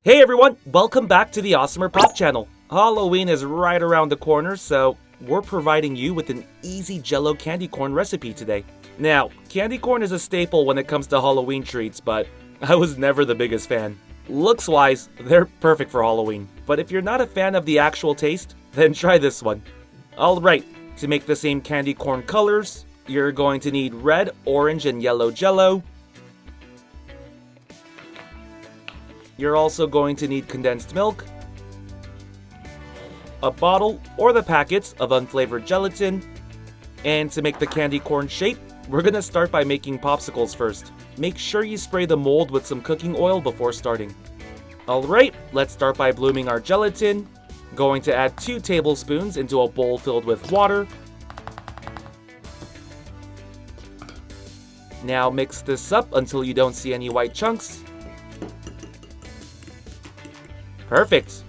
Hey everyone, welcome back to the AWESMR Pop channel. Halloween is right around the corner, so we're providing you with an easy Jello candy corn recipe today. Now, candy corn is a staple when it comes to Halloween treats, but I was never the biggest fan. Looks-wise, they're perfect for Halloween, but if you're not a fan of the actual taste, then try this one. Alright, to make the same candy corn colors, you're going to need red, orange, and yellow Jello. You're also going to need condensed milk, a bottle or the packets of unflavored gelatin, and to make the candy corn shape, we're going to start by making popsicles first. Make sure you spray the mold with some cooking oil before starting. Alright, let's start by blooming our gelatin. Going to add 2 tablespoons into a bowl filled with water. Now mix this up until you don't see any white chunks. Perfect.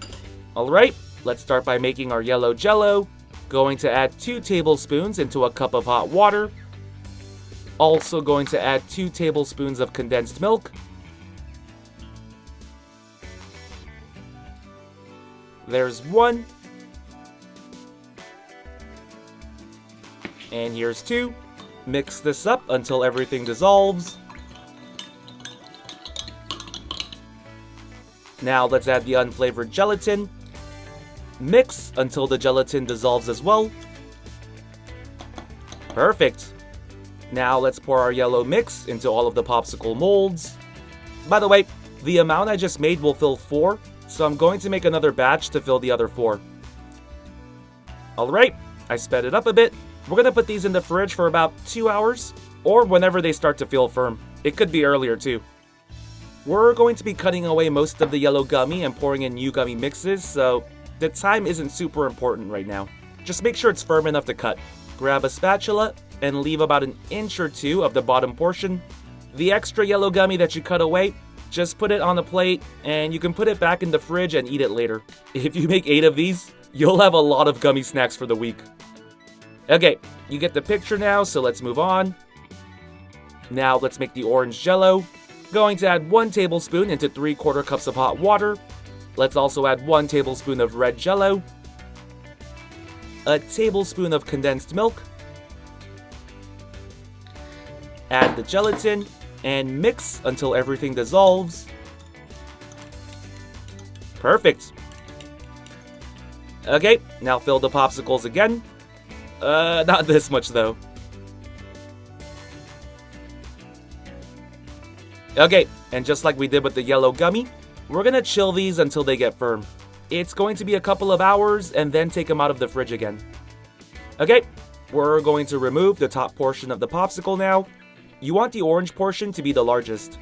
Alright, let's start by making our yellow Jello. Going to add 2 tablespoons into a cup of hot water. Also going to add 2 tablespoons of condensed milk. There's 1. And here's 2. Mix this up until everything dissolves. Now let's add the unflavored gelatin. Mix until the gelatin dissolves as well. Perfect. Now let's pour our yellow mix into all of the popsicle molds. By the way, the amount I just made will fill 4, so I'm going to make another batch to fill the other 4. Alright, I sped it up a bit. We're going to put these in the fridge for about 2 hours, or whenever they start to feel firm. It could be earlier too. We're going to be cutting away most of the yellow gummy and pouring in new gummy mixes, so the time isn't super important right now. Just make sure it's firm enough to cut. Grab a spatula and leave about an inch or 2 of the bottom portion. The extra yellow gummy that you cut away, just put it on a plate and you can put it back in the fridge and eat it later. If you make 8 of these, you'll have a lot of gummy snacks for the week. Okay, you get the picture now, so let's move on. Now let's make the orange Jello. Going to add 1 tablespoon into 3/4 cups of hot water. Let's also add 1 tablespoon of red Jello, a tablespoon of condensed milk, add the gelatin, and mix until everything dissolves. Perfect. Okay, now fill the popsicles again. Not this much though. Okay, and just like we did with the yellow gummy, we're gonna chill these until they get firm. It's going to be a couple of hours and then take them out of the fridge again. Okay, we're going to remove the top portion of the popsicle now. You want the orange portion to be the largest.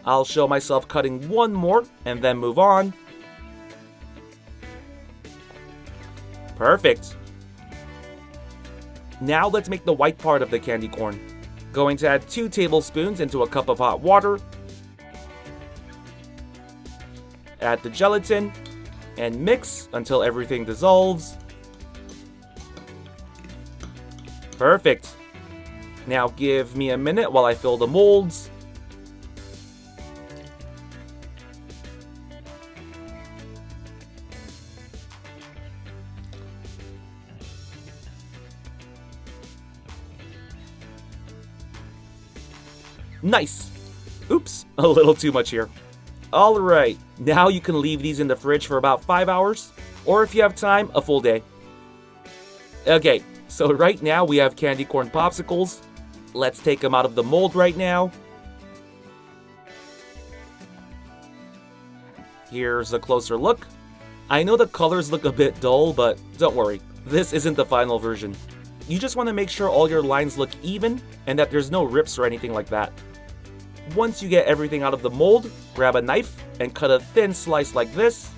I'll show myself cutting 1 more and then move on. Perfect. Now let's make the white part of the candy corn. Going to add 2 tablespoons into a cup of hot water. Add the gelatin and mix until everything dissolves. Perfect. Now give me a minute while I fill the molds. Nice! Oops, a little too much here. Alright, now you can leave these in the fridge for about 5 hours, or if you have time, a full day. Okay, so right now we have candy corn popsicles. Let's take them out of the mold right now. Here's a closer look. I know the colors look a bit dull, but don't worry, this isn't the final version. You just want to make sure all your lines look even and that there's no rips or anything like that. Once you get everything out of the mold, grab a knife and cut a thin slice like this.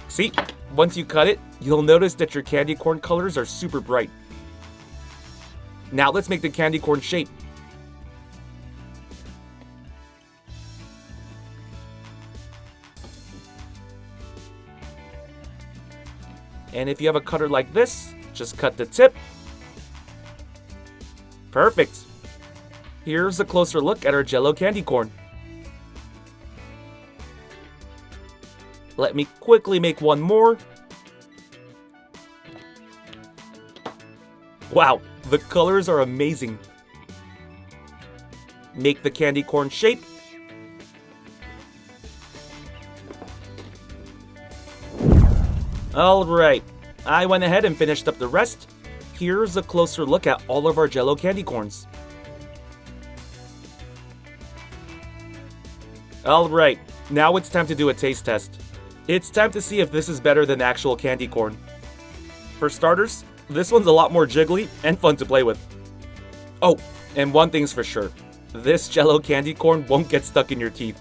See, once you cut it, you'll notice that your candy corn colors are super bright. Now let's make the candy corn shape. And if you have a cutter like this, just cut the tip. Perfect. Here's a closer look at our Jell-O candy corn. Let me quickly make one more. Wow, the colors are amazing. Make the candy corn shape. Alright, I went ahead and finished up the rest. Here's a closer look at all of our Jell-O candy corns. Alright, now it's time to do a taste test. It's time to see if this is better than actual candy corn. For starters, this one's a lot more jiggly and fun to play with. Oh, and one thing's for sure. This Jell-O candy corn won't get stuck in your teeth.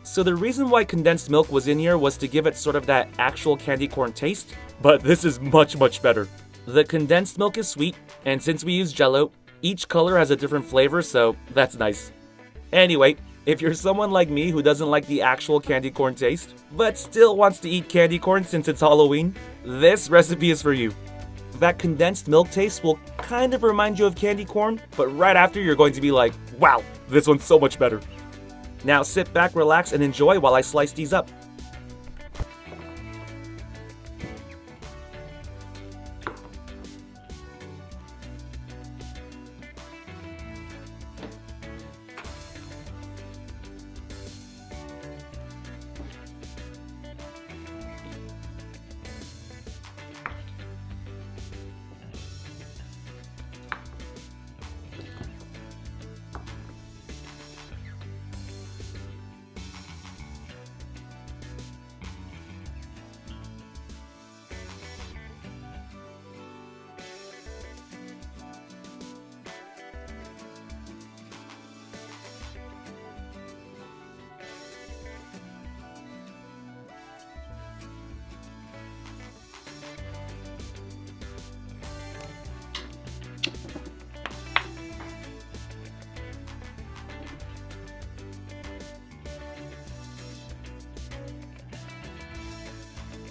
So the reason why condensed milk was in here was to give it sort of that actual candy corn taste, but this is much better. The condensed milk is sweet, and since we use Jell-O, each color has a different flavor, so that's nice. Anyway, if you're someone like me who doesn't like the actual candy corn taste, but still wants to eat candy corn since it's Halloween, this recipe is for you. That condensed milk taste will kind of remind you of candy corn, but right after you're going to be like, wow, this one's so much better. Now sit back, relax, and enjoy while I slice these up.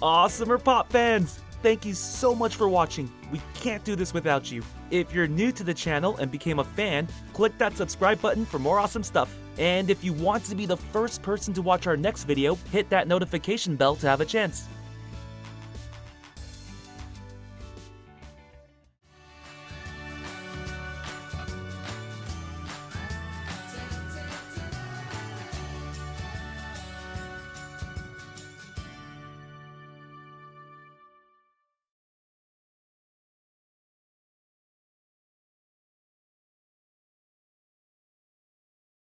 AWESMR Pop fans! Thank you so much for watching. We can't do this without you. If you're new to the channel and became a fan, click that subscribe button for more awesome stuff. And if you want to be the first person to watch our next video, hit that notification bell to have a chance.